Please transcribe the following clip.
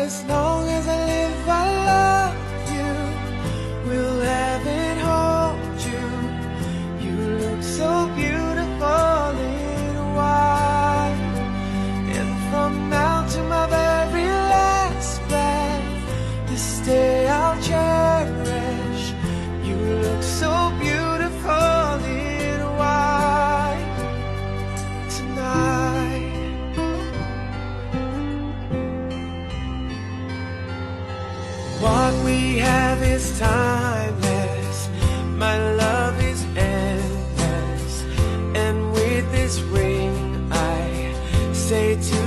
as long as I live, I love you. Will heaven hold you? You look so beautiful in white. And from now to my very last breath, this day I'll cherish. You look so beautiful in white tonight. What we have is timeless, my love is endless, and with this ring I say to